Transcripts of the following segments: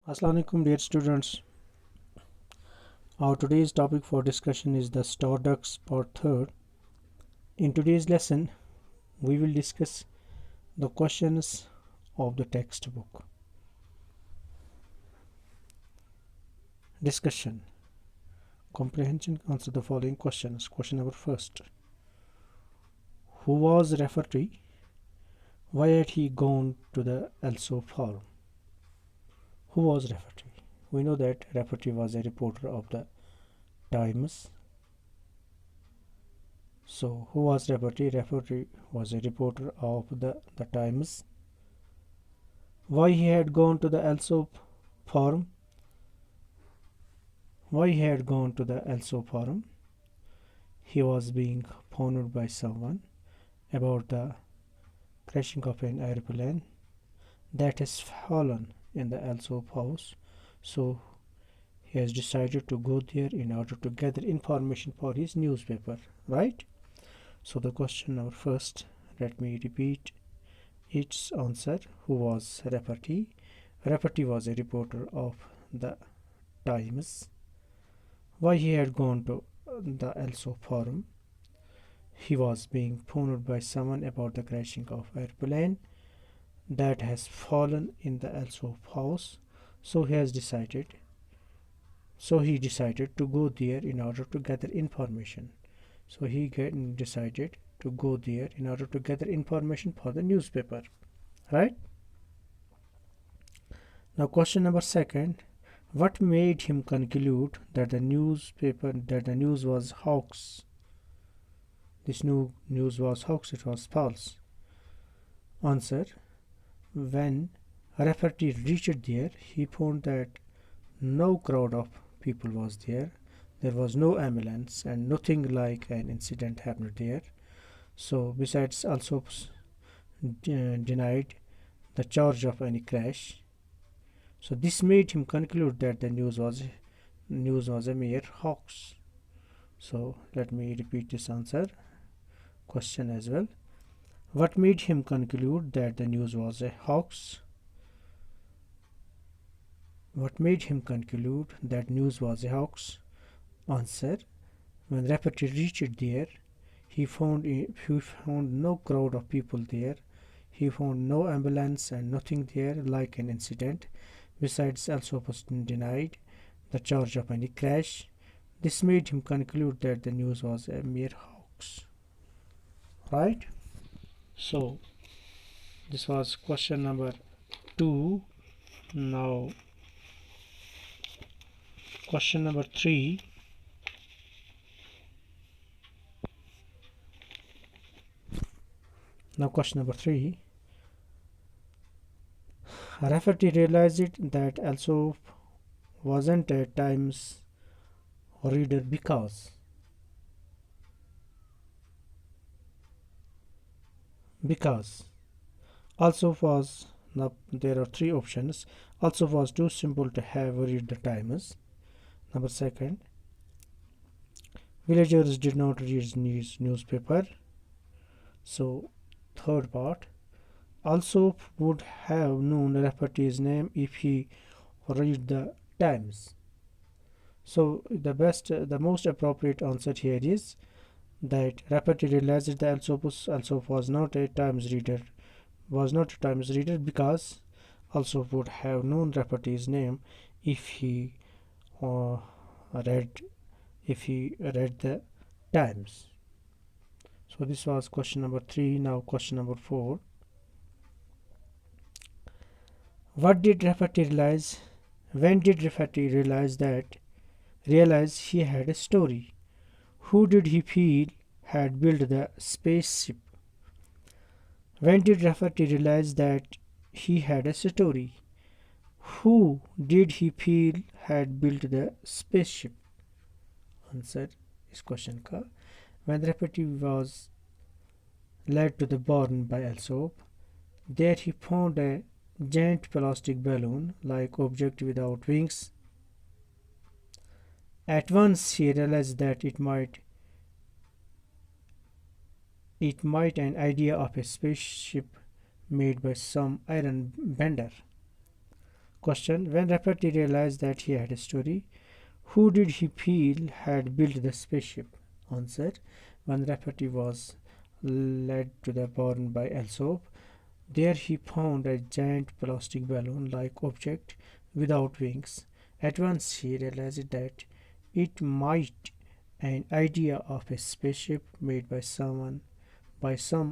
Assalamu alaikum dear students. Our today's topic for discussion is the star ducks part 3rd. In today's lesson, we will discuss the questions of the textbook. Discussion. Comprehension. Answer the following questions. Question number first. Who was referee? Why had he gone to the ELSO forum? Who was referee? We know that referee was a reporter of the Times. So, who was referee? Referee was a reporter of the Times. Why he had gone to the ELSO forum? Why he had gone to the ELSO forum? He was being phoned by someone about the crashing of an airplane that has fallen in the ELSO house. So he has decided to go there in order to gather information for his newspaper, right? So the question number first, let me repeat its answer. Who was referee? Referee was a reporter of the Times. Why he had gone to the ELSO forum? He was being phoned by someone about the crashing of airplane that has fallen in the ELSO house. So he decided to go there in order to gather information. So he decided to go there in order to gather information for the newspaper, right? Now question number second. What made him conclude that the news was hoax? This new news was hoax, it was false. Answer. When referee reached there, he found that no crowd of people was there. There was no ambulance and nothing like an incident happened there. So besides also denied the charge of any crash. So this made him conclude that the news was a mere hoax. So let me repeat this answer question as well. What made him conclude that the news was a hoax? What made him conclude that news was a hoax? Answer. When referee reached there, he found no crowd of people there. He found no ambulance and nothing there like an incident. Besides, also was denied the charge of any crash. This made him conclude that the news was a mere hoax. Right? So, this was question number 2. Now, question number 3. Now, question number 3. Rafferty realized that also wasn't a Times reader because also was, now there are three options. Also was too simple to have read the Times. Number second, villagers did not read newspaper. So third part, also would have known Rafferty's name if he read the Times. So the most appropriate answer here is that Rafferty realized that Alsop was not a Times reader, because Alsop would have known Rafferty's name if he uh, read the Times. So this was question number 3. Now question number 4. What did Rafferty realize? When did Rafferty realize he had a story? Who did he feel had built the spaceship? When did Rafferty realize that he had a story? Who did he feel had built the spaceship? Answer is question ka. When Rafferty was led to the barn by Alsop, there he found a giant plastic balloon-like object without wings. At once he realized that it might an idea of a spaceship made by some iron bender. Question: when Rafferty realized that he had a story, who did he feel had built the spaceship? Answer: when Rafferty was led to the barn by Alsop, there he found a giant plastic balloon-like object without wings. At once he realized that it might an idea of a spaceship made by some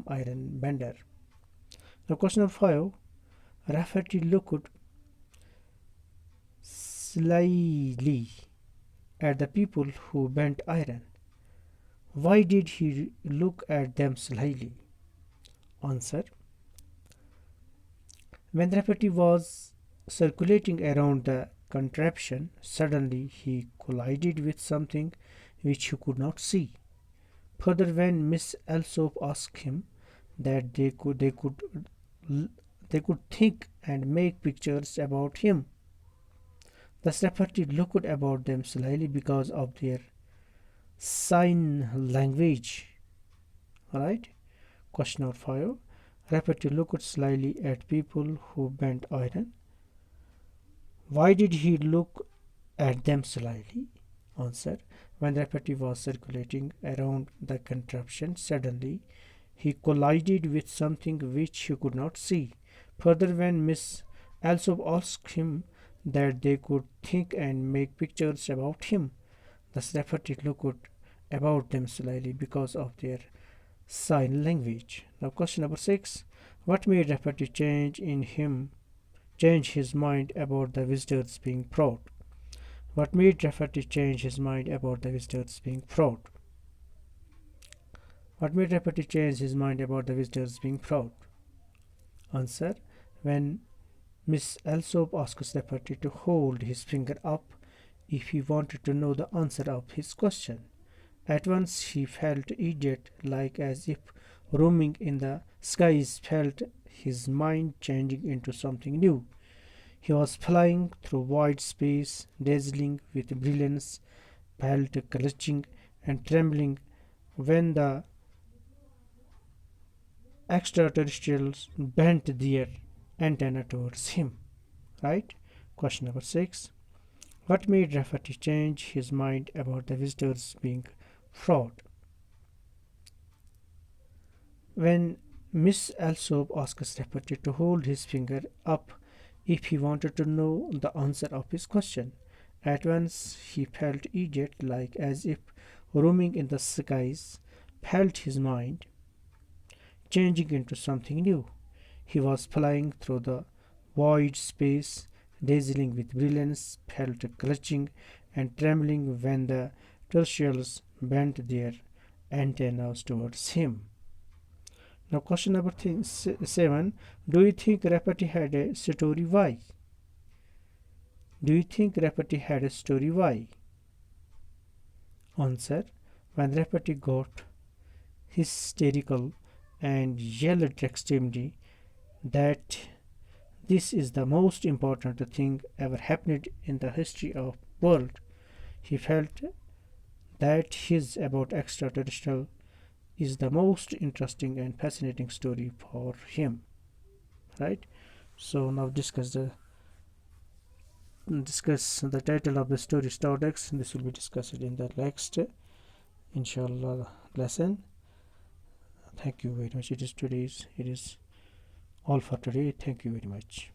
iron bender. Now question number 5. Rafferty looked slyly at the people who bent iron. Why did he look at them slyly? Answer: when Rafferty was circulating around the contraption, suddenly he collided with something which he could not see. Further, when Miss Alsop asked him that they could think and make pictures about him, the Rafferty looked about them slyly because of their sign language. Alright? Question number 5. Rafferty looked slyly at people who bent iron. Why did he look at them slyly? Answer: when Rafferty was circulating around the contraption, suddenly he collided with something which he could not see. Further, when Miss Alsop asked him that they could think and make pictures about him, the Rafferty looked about them slyly because of their sign language. Now, question number 6. What made Rafferty change his mind about the visitors being fraud? What made Rafferty change his mind about the visitors being fraud? What made Rafferty change his mind about the visitors being fraud? Answer: when Miss Alsop asked Rafferty to hold his finger up if he wanted to know the answer of his question. At once he felt idiot-like, as if roaming in the skies, felt his mind changing into something new. He was flying through wide space, dazzling with brilliance, felt clutching and trembling when the extraterrestrials bent their antenna towards him. Right? Question number 6. What made Rafferty change his mind about the visitors being fraud? When Miss Alsop asked Rafferty to hold his finger up if he wanted to know the answer of his question. At once he felt idiot-like, as if roaming in the skies, felt his mind changing into something new. He was flying through the void space, dazzling with brilliance, felt clutching and trembling when the terrestrials bent their antennas towards him. Now, question number 7. Do you think Rafferty had a story? Why? Do you think Rafferty had a story? Why? Answer: when Rafferty got hysterical and yelled extremely that this is the most important thing ever happened in the history of world, he felt that his about extraterrestrial is the most interesting and fascinating story for him. Right? So now discuss the title of the story Stardex. This will be discussed in the next inshallah lesson. Thank you very much. It is all for today. Thank you very much.